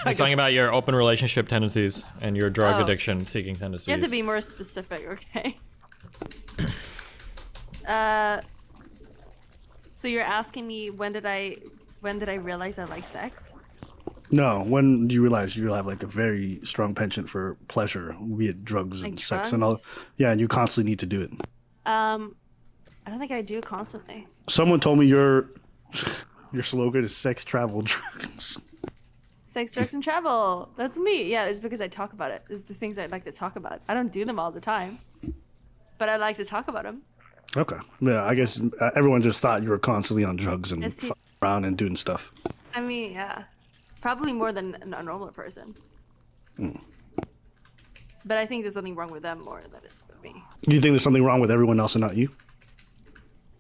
It's talking about your open relationship tendencies and your drug addiction seeking tendencies. You have to be more specific, okay? So you're asking me when did I realize I like sex? No, when do you realize you have like a very strong penchant for pleasure, be it drugs and Like sex and all? drugs? Yeah, and you constantly need to do it. I don't think I do constantly. Someone told me your slogan is sex, travel, drugs. Sex, drugs, and travel. That's me. Yeah, it's because I talk about it. It's the things I like to talk about. I don't do them all the time, but I like to talk about them. Okay. Yeah, I guess everyone just thought you were constantly on drugs and ST fucking around and doing stuff. I mean, yeah. Probably more than a normal person. But I think there's something wrong with them more than it's with me. Do you think there's something wrong with everyone else and not you?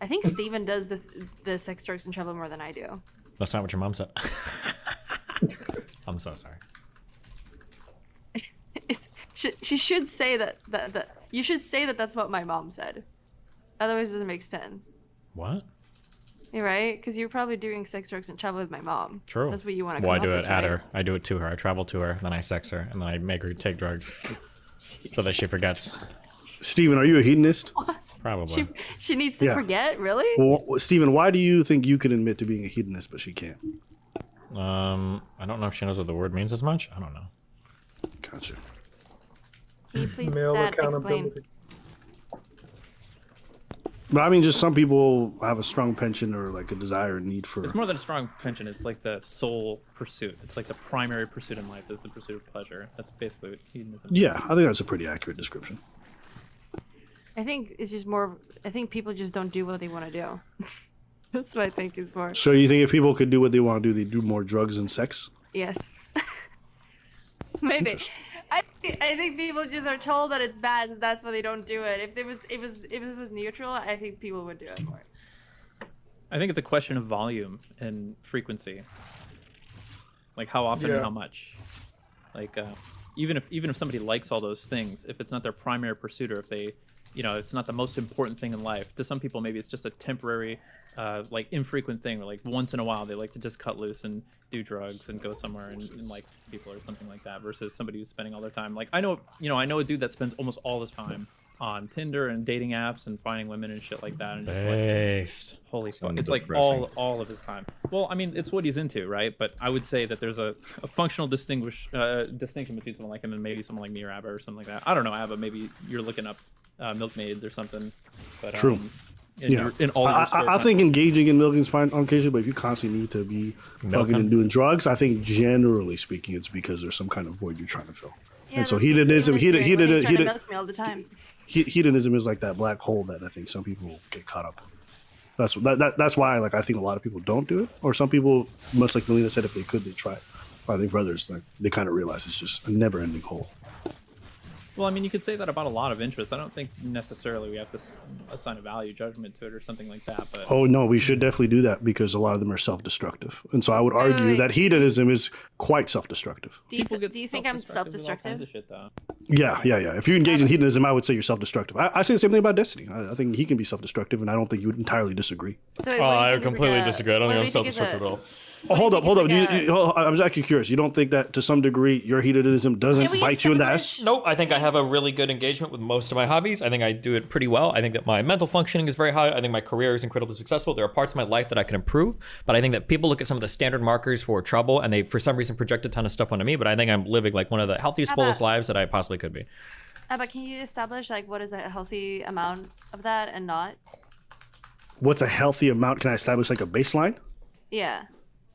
I think Steven does the sex, drugs, and travel more than I do. That's not what your mom said. I'm so sorry. She should say that you should say that that's what my mom said. Otherwise, it doesn't make sense. What? You're right, because you're probably doing sex, drugs, and travel with my mom. True. That's what you want to. Well, I come do up it with, at right? her. I do it to her. I travel to her, then I sex her, and then I make her take drugs, so that she forgets. Steven, are you a hedonist? Probably. She needs to forget, really? Well, Steven, why do you think you can admit to being a hedonist, but she can't? I don't know if she knows what the word means as much. I don't know. Gotcha. Can you please Male explain? accountability. But I mean, just some people have a strong penchant or like a desire or need for. It's more than a strong penchant. It's like the sole pursuit. It's like the primary pursuit in life is the pursuit of pleasure. That's basically what hedonism is. Yeah, I think that's a pretty accurate description. I think it's just more. I think people just don't do what they want to do. That's what I think is more. So you think if people could do what they want to do, they do more drugs and sex? Yes. Maybe. I think people just are told that it's bad, so that's why they don't do it. If it was neutral, I think people would do it more. I think it's a question of volume and frequency. Like how often and how much. Like even if somebody likes all those things, if it's not their primary pursuit, or if they, it's not the most important thing in life. To some people, maybe it's just a temporary, like infrequent thing, or like once in a while they like to just cut loose and do drugs and go somewhere and like people or something like that. Versus somebody who's spending all their time, like I know a dude that spends almost all his time on Tinder and dating apps and finding women and shit like that, and just like holy fuck, it's like all of his time. Well, I mean, it's what he's into, right? But I would say that there's a functional distinction between someone like him and maybe someone like me or Abba or something like that. I don't know, Abba, maybe you're looking up milkmaids or something. But True. I think engaging in milking is fine on occasion, but if you constantly need to be fucking and doing drugs, I think generally speaking, it's because there's some kind of void you're trying to fill. Yeah, and so hedonism hedonism is like that black hole that I think some people get caught up in. That's why like I think a lot of people don't do it, or some people, much like Melina said, if they could, they try it. But I think for others, like they kind of realize it's just a never-ending hole. Well, I mean, you could say that about a lot of interests. I don't think necessarily we have to assign a value judgment to it or something like that. But oh no, we should definitely do that because a lot of them are self-destructive, and so I would argue that hedonism is quite self-destructive. Do you think I'm self-destructive? Yeah. If you engage in hedonism, I would say you're self-destructive. I say the same thing about Destiny. I think he can be self-destructive, and I don't think you would entirely disagree. So I completely disagree. I don't think I'm self-destructive at all. Oh, hold up. I was actually curious. You don't think that to some degree your hedonism doesn't bite you in the ass? Nope. I think I have a really good engagement with most of my hobbies. I think I do it pretty well. I think that my mental functioning is very high. I think my career is incredibly successful. There are parts of my life that I can improve, but I think that people look at some of the standard markers for trouble and they, for some reason, project a ton of stuff onto me. But I think I'm living like one of the healthiest, fullest lives that I possibly could be. But can you establish like what is a healthy amount of that and not? What's a healthy amount? Can I establish like a baseline? Yeah.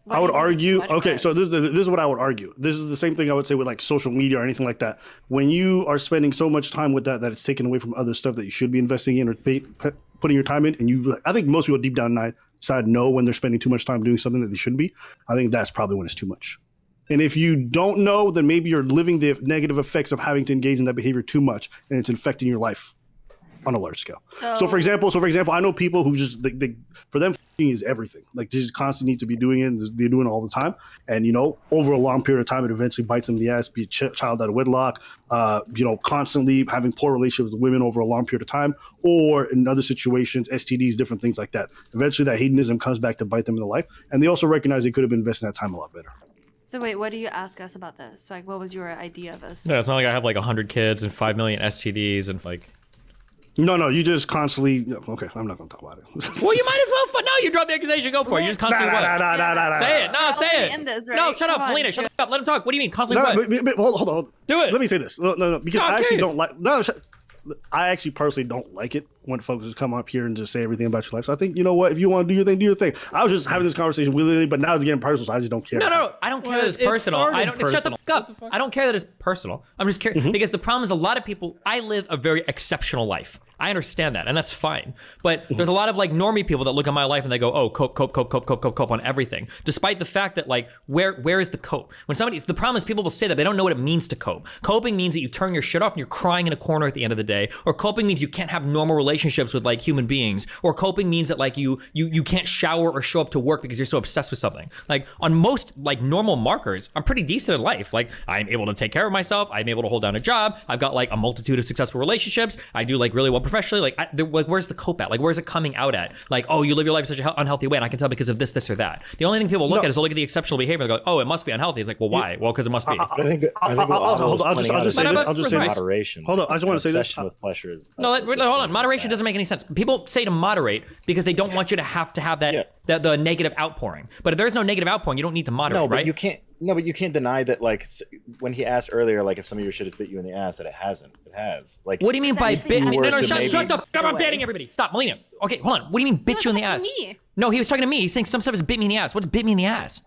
I would argue, okay, so this is what I would argue. This is the same thing I would say with like social media or anything like that. When you are spending so much time with that it's taken away from other stuff that you should be investing in or putting your time in, and I think most people deep down inside know when they're spending too much time doing something that they shouldn't be. I think that's probably when it's too much. And if you don't know, then maybe you're living the negative effects of having to engage in that behavior too much, and it's infecting your life on a large scale. So for example, I know people who just for them is everything. Like they just constantly need to be doing it. They're doing it all the time, and over a long period of time, it eventually bites them in the ass. Be a child out of wedlock, constantly having poor relationships with women over a long period of time, or in other situations, STDs, different things like that. Eventually, that hedonism comes back to bite them in the life, and they also recognize they could have been investing that time a lot better. So wait, what do you ask us about this? Like, what was your idea of this? Yeah, it's not like I have like 100 kids and 5 million STDs and like. No, you just constantly. Okay, I'm not gonna talk about it. Well, you might as well. But no, you drop the accusation. Go for it. You just constantly what? Say it. No, say it. End this, right? No, shut Come up, on. Melina. Shut up. Let him talk. What do you mean constantly what? But hold on. Do it. Let me say this. No, because No, I'm I actually curious. don't like. No, I actually personally don't like it when folks just come up here and just say everything about your life. So I think, you know what? If you want to do your thing, do your thing. I was just having this conversation with Lily, but now it's getting personal, so I just don't care. No. I don't care Well, that it's it personal. started I don't. Shut the personal. fuck up. What the fuck? I don't care that it's personal. I'm just curious because the problem is a lot of people. I live a very exceptional life. I understand that, and that's fine. But there's a lot of like normie people that look at my life and they go, "Oh, cope on everything," despite the fact that like where is the cope? When somebody, the problem is people will say that they don't know what it means to cope. Coping means that you turn your shit off and you're crying in a corner at the end of the day, or coping means you can't have normal relationships with like human beings, or coping means that like you can't shower or show up to work because you're so obsessed with something. Like on most like normal markers, I'm pretty decent in life. Like I'm able to take care of myself. I'm able to hold down a job. I've got like a multitude of successful relationships. I do like really well professionally. Like where's the cope at? Like where's it coming out at? Like, oh, you live your life in such an unhealthy way, and I can tell because of this or that. The only thing people look at is they'll look at the exceptional behavior and go, oh, it must be unhealthy. It's like, well, why? Well, because it must be. I think what Hold Otto's on, pointing I'll out just is say this. But- I'll just say this. moderation. Hold on, I just want to say this. Obsession with pleasure is. No, hold on. Moderation doesn't make any sense. People say to moderate because they don't want you to have that Yeah. the negative outpouring. But if there's no negative outpouring, you don't need to moderate, No, but right? you can't. No, but you can't deny that. Like when he asked earlier, like if some of your shit has bit you in the ass, that it hasn't. It has. Like What do you mean by Exactly. bit? You No, were no, to shut maybe- the fuck up. I'm banning everybody. Stop, Melina. Okay, hold on. What do you mean bit you in the ass? Me. No, he was talking to me. He's saying some stuff has bit me in the ass. What's bit me in the ass?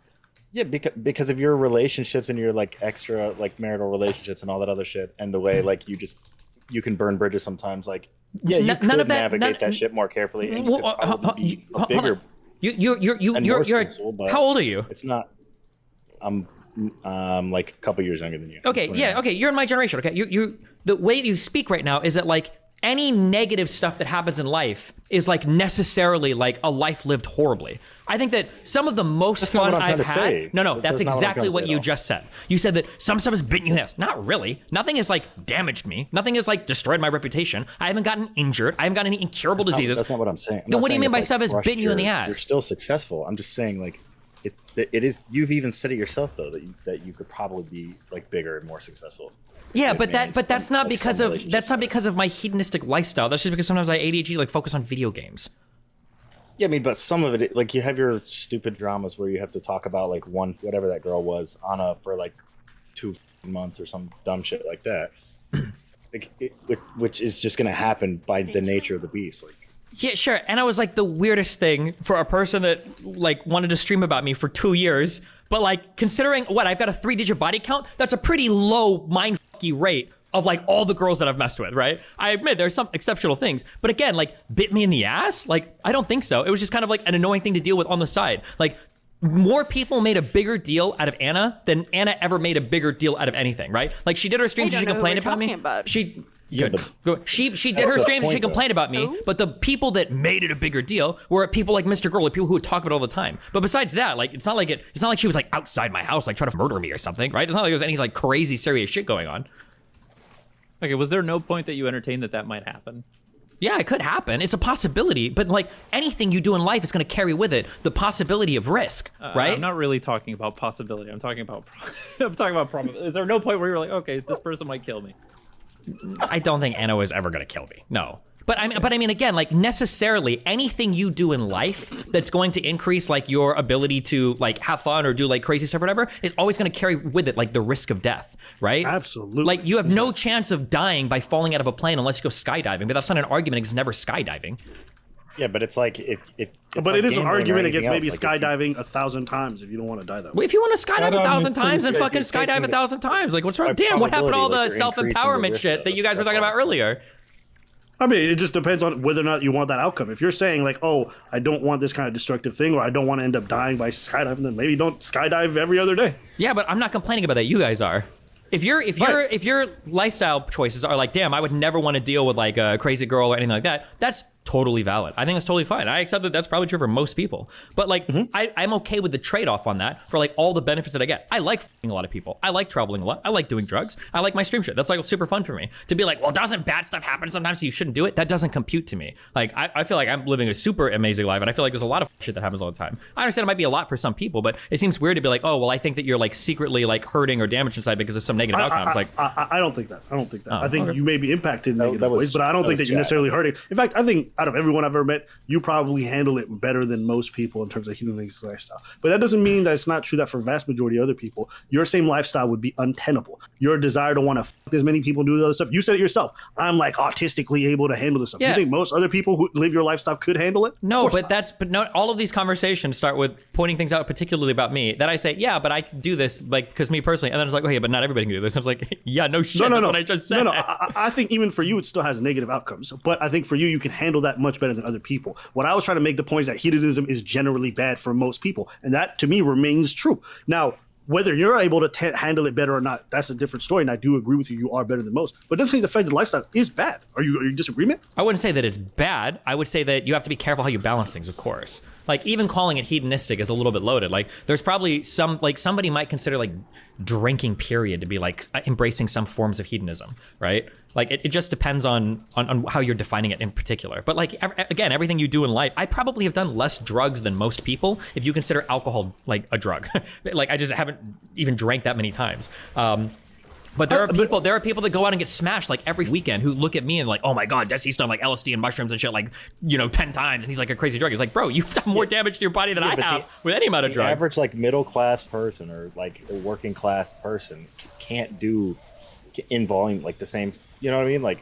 Yeah, because of your relationships and your like extra like marital relationships and all that other shit, and the way like you can burn bridges sometimes. Like yeah, you None could of that- navigate none- that shit more carefully, and you Well, could probably be a hold bigger. on. You're and more you're successful, but how old are you? It's not. I'm like a couple years younger than you. Okay, I'm yeah, 29. okay, you're in my generation. Okay, you the way you speak right now is that like any negative stuff that happens in life is like necessarily like a life lived horribly. I think that some of the most That's not fun what I'm I've trying to had. say. No, That's that's not what I'm exactly trying to what say you at all. just said. You said that some stuff has bitten you in the ass. Not really. Nothing has like damaged me. Nothing has like destroyed my reputation. I haven't gotten injured. I haven't gotten any incurable diseases. That's not what I'm saying. I'm Then not what do you saying mean it's, by like, stuff has crushed bitten you in the You're ass? still successful. I'm just saying like it is. You've even said it yourself though that you could probably be like bigger and more successful. Yeah, Like, but that's some- not like, because some of relationships that's not are. because of my hedonistic lifestyle. That's just because sometimes I ADHD like focus on video games. Yeah, I mean, but some of it, like you have your stupid dramas where you have to talk about like whatever that girl was for like 2 months or some dumb shit like that. Which is just gonna happen by the nature of the beast. Like Yeah, sure. And I was like the weirdest thing for a person that like wanted to stream about me for 2 years. But like considering what I've got a 3-digit body count, that's a pretty low mindfucky rate of like all the girls that I've messed with, right? I admit there's some exceptional things, but again, like bit me in the ass? Like I don't think so. It was just kind of like an annoying thing to deal with on the side. Like more people made a bigger deal out of Anna than Anna ever made a bigger deal out of anything, right? Like she did her streams I and she don't know who complained we're about me. talking about. She Yeah, good. but She did that's her the streams and she point, though. complained about me, Who? but the people that made it a bigger deal were people like Mr. Girl, like people who would talk about it all the time. But besides that, like it's not like she was like outside my house like trying to murder me or something, right? It's not like there was any like crazy serious shit going on. Okay, was there no point that you entertained that might happen? Yeah, it could happen. It's a possibility, but like anything you do in life is going to carry with it the possibility of risk, right? I'm not really talking about possibility. I'm talking about I'm talking about probability. Is there no point where you're like, okay, this person might kill me? I don't think Anna was ever going to kill me. No. But I mean, again, like necessarily anything you do in life that's going to increase like your ability to like have fun or do like crazy stuff or whatever is always going to carry with it like the risk of death, right? Absolutely. Like you have no chance of dying by falling out of a plane unless you go skydiving. But that's not an argument against never skydiving. yeah, but it's like if but like it is an gambling or argument anything against maybe else, like, if you- skydiving 1,000 times if you don't want to die that way. Well, if you want to skydive But, 1,000 times, then you're fucking skydive taking 1,000 times. Like, what's wrong? by Damn, what happened to all probability, the like, you're increasing the self-empowerment risk shit of that it. you guys were That's talking all. about earlier? I mean, it just depends on whether or not you want that outcome. If you're saying like, "Oh, I don't want this kind of destructive thing," or "I don't want to end up dying by skydiving," then maybe don't skydive every other day. Yeah, but I'm not complaining about that. You guys are. If your lifestyle choices are like, damn, I would never want to deal with like a crazy girl or anything like that, that's totally valid. I think that's totally fine. I accept that that's probably true for most people. But like, I'm okay with the trade-off on that for like all the benefits that I get. I like f***ing a lot of people. I like traveling a lot. I like doing drugs. I like my stream shit. That's like super fun for me. To be like, well, doesn't bad stuff happen sometimes so you shouldn't do it? That doesn't compute to me. Like, I feel like I'm living a super amazing life, and I feel like there's a lot of shit that happens all the time. I understand it might be a lot for some people, but it seems weird to be like, oh, well, I think that you're like secretly like hurting or damaged inside because of some negative outcomes. Like, I don't think that. I don't think that. I think okay. you may be impacted in negative was- ways, but I don't that think that was you're Jack. necessarily hurting. In fact, I think out of everyone I've ever met, you probably handle it better than most people in terms of healing this lifestyle. But that doesn't mean that it's not true that for vast majority of other people, your same lifestyle would be untenable. Your desire to want to fuck as many people do the other stuff. You said it yourself. I'm like autistically able to handle this stuff. Yeah. You think most other people who live your lifestyle could handle it? no, Of course not. but not all of these conversations start with pointing things out, particularly about me. That I say, yeah, but I can do this, like, because me personally, and then it's like, okay, but not everybody can do this. And I was like, yeah, no shit. That's what I just said. No. I think even for you, it still has negative outcomes. But I think for you can handle that much better than other people. What I was trying to make the point is that hedonism is generally bad for most people, and that to me remains true. Now, whether you're able to handle it better or not, that's a different story. And I do agree with you; you are better than most. But it doesn't mean the offended lifestyle is bad. Are you in disagreement? I wouldn't say that it's bad. I would say that you have to be careful how you balance things, of course. Like, even calling it hedonistic is a little bit loaded. Like, there's probably some, like, somebody might consider, like, drinking, period, to be, like, embracing some forms of hedonism, right? Like, it just depends on how you're defining it in particular. But, like, again, everything you do in life, I probably have done less drugs than most people if you consider alcohol, like, a drug. Like, I just haven't even drank that many times. But there are people that go out and get smashed like every weekend who look at me and like, oh my God, Desi's done like LSD and mushrooms and shit like, 10 times, and he's like a crazy drug. He's like, bro, you've done more damage to your body than I but have with any amount of The drugs. average like middle class person or like a working class person can't do in volume like the same. You know what I mean? Like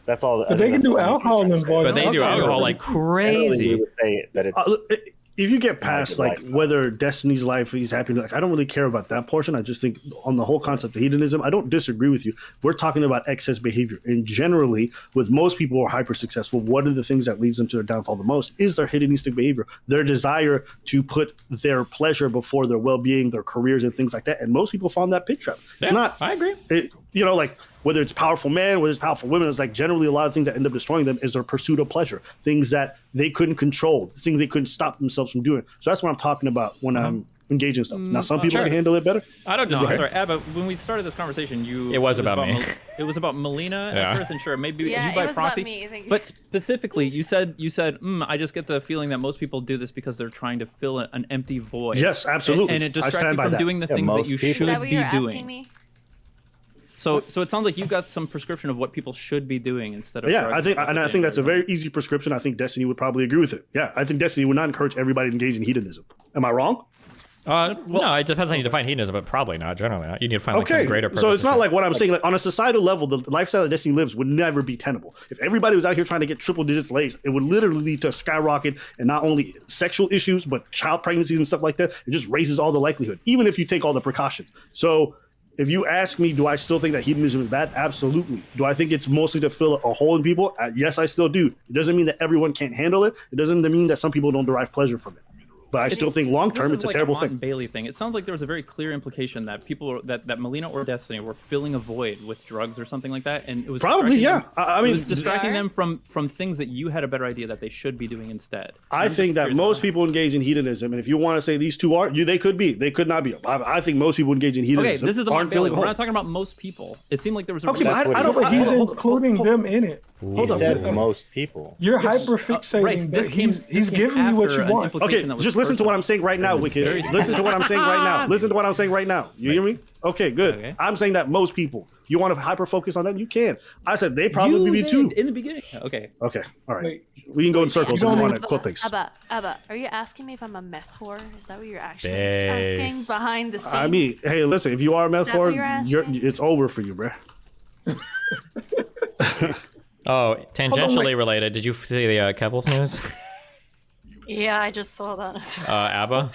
that's all. But they can do alcohol in volume. But they do alcohol like Generally, we crazy. would say that it's If you get past like lifestyle. whether Destiny's life he's happy, like I don't really care about that portion. I just think on the whole concept of hedonism, I don't disagree with you. We're talking about excess behavior, and generally, with most people who are hyper successful, one of the things that leads them to their downfall the most is their hedonistic behavior, their desire to put their pleasure before their well-being, their careers, and things like that. And most people fall in that pit trap. It's Yeah, not. I agree. Like whether it's powerful men, whether it's powerful women, it's like generally a lot of things that end up destroying them is their pursuit of pleasure, things that they couldn't control, things they couldn't stop themselves from doing. So that's what I'm talking about when I'm engaging stuff. Now, some people Sure. can handle it better. I don't No, disagree. sorry, Abba. When we started this conversation, It was about me. It was about Melina Yeah. at first, and sure, maybe Yeah, you by it was about proxy. me, I think. But specifically, you said, I just get the feeling that most people do this because they're trying to fill an empty void. Yes, absolutely. And it I distracts stand you by from that. doing the Yeah, things that most you people- Is should that what be you're doing. asking me? So it sounds like you got some prescription of what people should be doing instead of. Yeah, drugs I think, and and I think that's a very easy prescription. I think Destiny would probably agree with it. Yeah, I think Destiny would not encourage everybody to engage in hedonism. Am I wrong? No, it depends on how you define hedonism, but probably not. Generally not. You need to find like some greater purpose. So it's or not something. like what I'm saying. Like on a societal level, the lifestyle that Destiny lives would never be tenable. If everybody was out here trying to get triple digits lays, it would literally lead to a skyrocket and not only sexual issues but child pregnancies and stuff like that. It just raises all the likelihood, even if you take all the precautions. So if you ask me, do I still think that hedonism is bad? Absolutely. Do I think it's mostly to fill a hole in people? Yes, I still do. It doesn't mean that everyone can't handle it. It doesn't mean that some people don't derive pleasure from it. But I still think long term This it's is a like terrible Martin thing. Bailey thing. It sounds like there was a very clear implication that people that Melina or Destiny were filling a void with drugs or something like that, and it was Probably, distracting yeah. them- I mean, it was distracting They are. them from things that you had a better idea that they should be doing instead. I think that most people engage in hedonism, and if you want to say these two are, they could be, they could not be. I think most people engage in Okay, hedonism. this is the aren't Martin Bailey. feeling We're whole. not talking about most people. It seemed like there was a Okay, really- but That's I what don't. he But he's hold- including them in it. He Hold on. said most people. You're hyper-fixating right, this that came- he's this came giving you what after you an want. implication Okay, that was just listen to what personal. I'm saying right now, Wicked. very Listen to what I'm saying right now. Listen to what I'm saying right now. You hear me? Okay, good. Okay. I'm saying that most people. You want to hyper focus on them? You can. I said they probably You be did too. in the beginning. Okay. Okay, all right. Wait. We can go in circles if you don't want need- to quote things. Abba, are you asking me if I'm a meth whore? Is that what you're actually Based. asking behind the scenes? I mean, hey, listen. If you are a meth that what whore, you're asking? it's over for you, bruh. Oh, tangentially wait. related. Did you see the Kevils news? Yeah, I just saw that as well. Abba?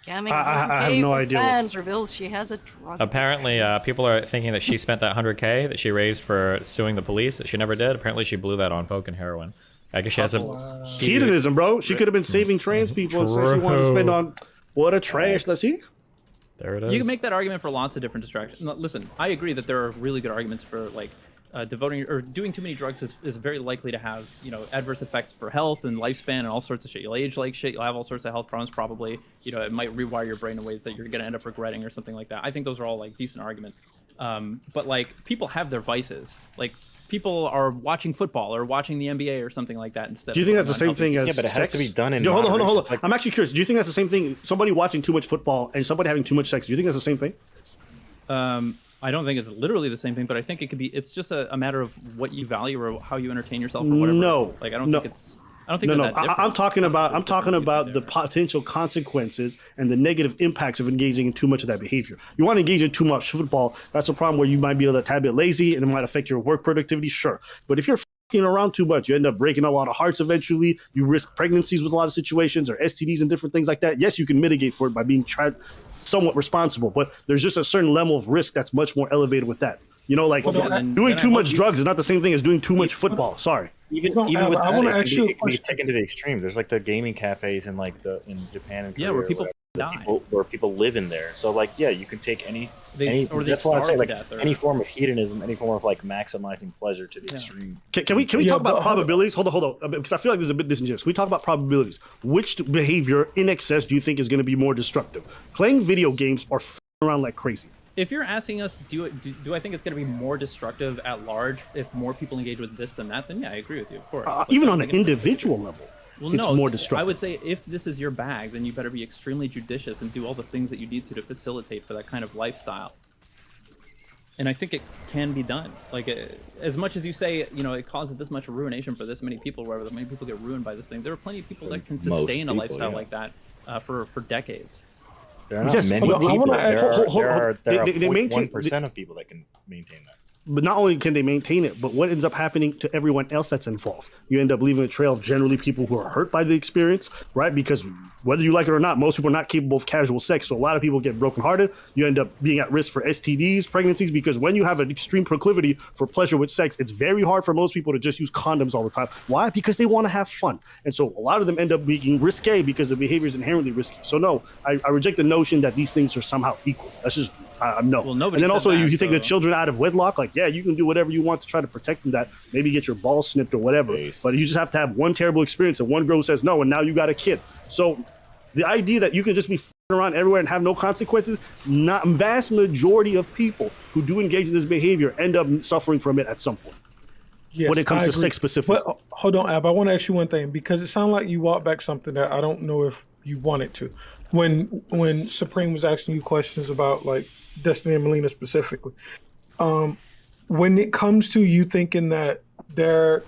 Scamming I have 1K no for idea. fans reveals she has a drug. Apparently, people are thinking that she spent that 100K that she raised for suing the police that she never did. Apparently, she blew that on Coke and heroin. I guess she has a Hedonism, bro. She could have been saving trans people instead she wanted to spend on what a trash. Let's see. There it is. You can make that argument for lots of different distractions. No, listen, I agree that there are really good arguments for like devoting or doing too many drugs is very likely to have, adverse effects for health and lifespan and all sorts of shit. You'll age like shit. You'll have all sorts of health problems probably. It might rewire your brain in ways that you're going to end up regretting or something like that. I think those are all like decent arguments. But like people have their vices. Like people are watching football or watching the NBA or something like that instead. Do you think that's the same thing as but it has sex? to be done in Hold on. moderation. Like, I'm actually curious. Do you think that's the same thing? Somebody watching too much football and somebody having too much sex. Do you think that's the same thing? I don't think it's literally the same thing, but I think it could be. It's just a matter of what you value or how you entertain yourself or whatever. No, like I don't think it's. I don't think No, they're that different. I'm talking about the potential consequences and the negative impacts of engaging in too much of that behavior. You want to engage in too much football, that's a problem where you might be a tad bit lazy and it might affect your work productivity, sure. But if you're f***ing around too much, you end up breaking a lot of hearts eventually. You risk pregnancies with a lot of situations or STDs and different things like that. Yes, you can mitigate for it by being somewhat responsible, but there's just a certain level of risk that's much more elevated with that. Doing too much drugs is not the same thing as doing too much football. Sorry. Even with that, it can be taken to the extreme. There's like the gaming cafes in in Japan and Korea, where people die, where people live in there. So like, yeah, you can take any. That's why I say like any form of hedonism, any form of like maximizing pleasure to the extreme. Can we talk about probabilities? Hold on, because I feel like this is a bit disingenuous. We talk about probabilities. Which behavior in excess do you think is going to be more destructive? Playing video games or around like crazy? If you're asking us, do I think it's going to be more destructive at large if more people engage with this than that? Then yeah, I agree with you, of course. Even on an individual level, it's more destructive. I would say if this is your bag, then you better be extremely judicious and do all the things that you need to facilitate for that kind of lifestyle. And I think it can be done. Like as much as you say, it causes this much ruination for this many people, wherever that many people get ruined by this thing, there are plenty of people that can sustain a lifestyle like that for decades. There are not many people. There are 0.1% of people that can maintain that. But not only can they maintain it, but what ends up happening to everyone else that's involved? You end up leaving a trail of generally people who are hurt by the experience, right? Because whether you like it or not, most people are not capable of casual sex. So a lot of people get brokenhearted. You end up being at risk for STDs, pregnancies, because when you have an extreme proclivity for pleasure with sex, it's very hard for most people to just use condoms all the time. Why? Because they want to have fun. And so a lot of them end up being risque because the behavior is inherently risky. So no, I reject the notion that these things are somehow equal. That's just no. Well, nobody and then also you take the so. children out of wedlock, like, yeah, you can do whatever you want to try to protect from that. Maybe get your balls snipped or whatever. But you just have to have one terrible experience and one girl says no, and now you got a kid. So the idea that you can just be around everywhere and have no consequences, not vast majority of people who do engage in this behavior end up suffering from it at some point. Yes, when it comes to sex specifics. But hold on, Ab, I want to ask you one thing, because it sounded like you walked back something that I don't know if you wanted to. When Supreme was asking you questions about like Destiny and Melina specifically, when it comes to you thinking that their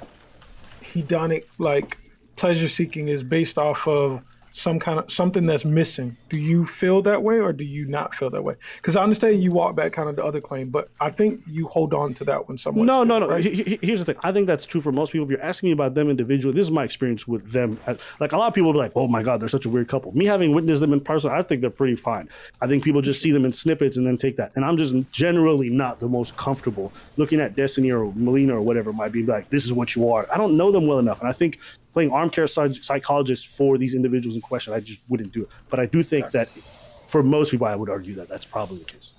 hedonic like pleasure seeking is based off of something that's missing, do you feel that way or do you not feel that way? Because I understand you walk back kind of the other claim, but I think you hold on to that one somewhat. No. Right? Here's the thing. I think that's true for most people. If you're asking me about them individually, this is my experience with them. Like a lot of people will be like, oh my God, they're such a weird couple. Me having witnessed them in person, I think they're pretty fine. I think people just see them in snippets and then take that. And I'm just generally not the most comfortable looking at Destiny or Melina or whatever it might be like, this is what you are. I don't know them well enough. And I think playing armchair psychologist for these individuals in question, I just wouldn't do it. But I do think that for most people, I would argue that that's probably the case.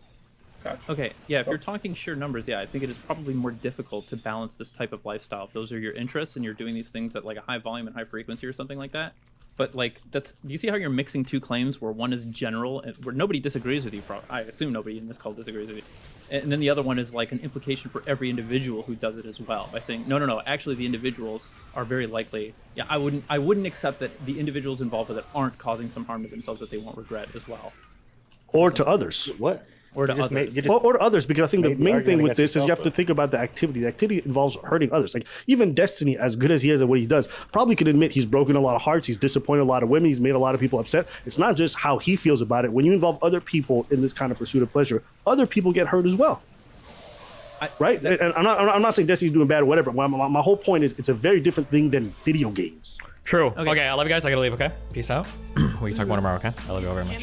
Gotcha. Okay, yeah, if you're talking sheer numbers, yeah, I think it is probably more difficult to balance this type of lifestyle. If those are your interests and you're doing these things at like a high volume and high frequency or something like that. But like, do you see how you're mixing two claims where one is general and where nobody disagrees with you? I assume nobody in this call disagrees with you. And then the other one is like an implication for every individual who does it as well by saying, no, actually the individuals are very likely. Yeah, I wouldn't accept that the individuals involved with it aren't causing some harm to themselves that they won't regret as well. Or to others. What? Or to others. Or to others, because I think the main thing with this is you have to yourself, think about the activity. The activity involves hurting others. Like even Destiny, as good as he is at what he does, probably can admit he's broken a lot of hearts. He's disappointed a lot of women. He's made a lot of people upset. It's not just how he feels about it. When you involve other people in this kind of pursuit of pleasure, other people get hurt as well. Right? And I'm not saying Destiny's doing bad or whatever. My whole point is it's a very different thing than video games. True. Okay, I love you guys. I gotta leave, okay? Peace out. We can talk more tomorrow, okay? I love you all very much.